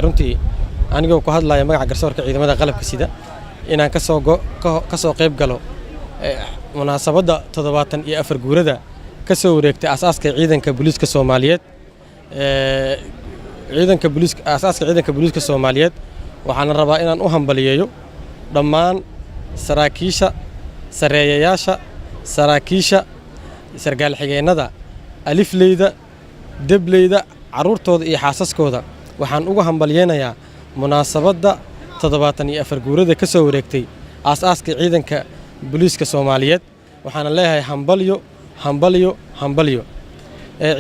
runtii anigoo ku hadlaya magaca garsoorka ciidamada qalabka sida inaan ka soo qayb galo munaasabadda 74 guurada ka soo wareegtay asaaska ciidanka booliiska Soomaaliyeed ciidanka booliiska Soomaaliyeed waxaan rabaa inaan u hambaliyeeyo dhammaan saraakiisha sareeyayaasha saraakiisha sargaal xigeenada alifleyda dableyda caruurtooda iyo xaasaskooda waxaan ugu hambaliyeenayaa munaasabadda 74 guurada ka soo wareegtay asaaska ciidanka booliiska Soomaaliyeed waxaan leeyahay hambalyo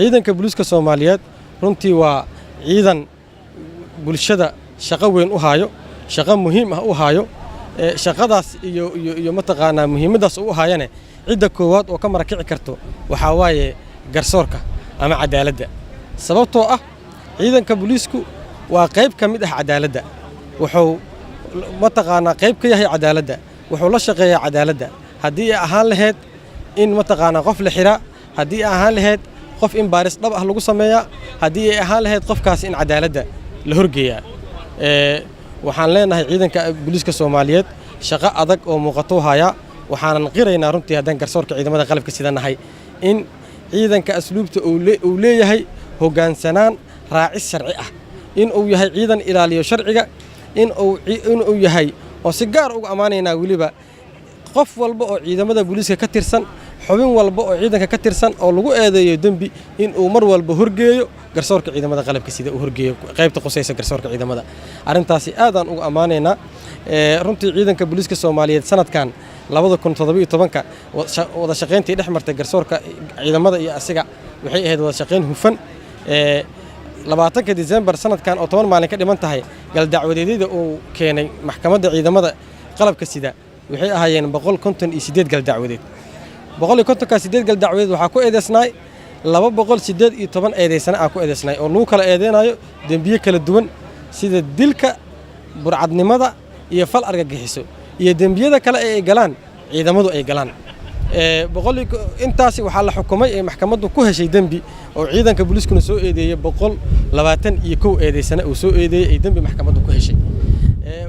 ciidanka booliiska Soomaaliyeed runtii waa ciidan bulshada shaqo weyn u haayo shaqo muhiim ah u haayo shaqadaas iyo mataqaanaa muhiimadaas u haayane cidda koowaad oo ka marakici karto waxa waaye garsoorka ama cadaaladda sababtoo ah ciidanka booliisku waa qayb ka mid ah cadaaladda wuxuu mataqaanaa qayb ka yahay cadaaladda wuxuu la shaqeeyaa cadaaladda haddii ay ahaan lahayd in mataqaanaa qof la xiraa haddii ay ahaan lahayd qof in baaris dhab ah lagu sameeyaa haddii ay ahaan lahayd qofkaas in cadaaladda la horgeeyaa waxaan leenahay ciidanka booliiska Soomaaliyeed shaqo adag oo muuqato haya waxaanan qiraynaa runtii haddaan garsoorka ciidamada qalabka sida nahay in ciidanka asluubta uu leeyahay hoggaansanaan raacis sharci ah in uu yahay ciidan ilaaliyo sharciga in uu yahay oo si gaar ugu amaanaynaa waliba qof walba oo ciidamada booliiska ka tirsan xubin walba oo ciidanka ka tirsan oo lagu eedeeyo dambi in uu mar walba horgeeyo garsoorka ciidamada qalabka sida uu horgeeyo qaybta qosaysa garsoorka ciidamada arintaasi aad aan ugu amaanaynaa runtii ciidanka booliiska Soomaaliyeed sanadkan 2017 wada shaqeyntii dhex martay garsoorka ciidamada iyo asiga waxay ahayd wada shaqeyn hufan 20 December sanadkan oo 10 maalin ka dhiman tahay gal dacwadeedida uu keenay maxkamadda ciidamada qalabka sida waxay ahaayeen 158 gal dacwadeed 158 gal dacwadeed waxa ku eedeysnay 218 eedeysana ku eedeysnay oo lagu kala eedeynayo dambiye kala duwan sida dilka burcadnimada iyo fal argagixiso iyo dambiyada kale ay galaan ciidamadu ay galaan intaasi waxa la xukumay ee maxkamaddu ku heshay dambi oo ciidanka booliiskuna soo eedeeyay 121 eedeysana uu soo eedeeyay ay dambi maxkamaddu ku heshay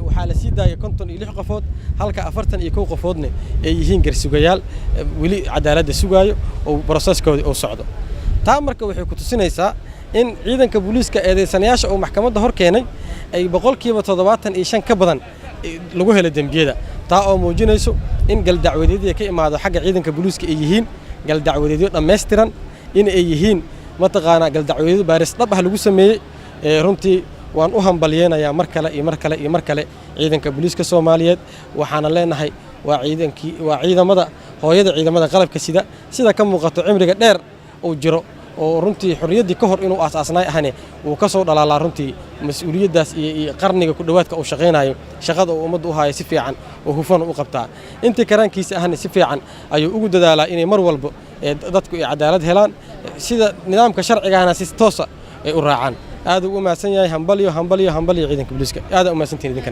waxaa la sii daayay 56 qofood halka 41 qofoodna ay yihiin garsugayaal wali cadaaladda sugaayo oo processkooda oo socdo taa marka waxay ku tusinaysaa in ciidanka booliiska eedeysanayaasha oo maxkamadda hor keenay ay 75% ka badan lagu helo dambiyada taa oo muujinayso in gal dacwadeedii ka imaado xagga ciidanka booliiska ay yihiin gal dacwadeedyo dhameystiran in ay yihiin mataqaanaa gal dacwadeedyo baaris dhab ah lagu sameeyay runtii waan u hambaliyeenayaa mar kale ciidanka booliiska Soomaaliyeed waxaana leenahay waa ciidamada hooyada ciidamada qalabka sida ka muuqato cimriga dheer oo jiro oo runtii xorriyadii ka hor inuu asaasnay ahane uu ka soo dhalaalaa runtii mas'uuliyadaas iyo qarniga ku dhawaadka uu shaqeynayo shaqada uu ummaddu u hayo si fiican oo hufan u qabtaa intii karaankiisa ahane si fiican ayuu ugu dadaalaa inay mar walba dadku ay cadaalad helaan sida nidaamka sharciga ahna si toos ah ay u raacaan aad ugu maasan yahay hambalyo ciidanka booliiska aad u maasantiin idinkan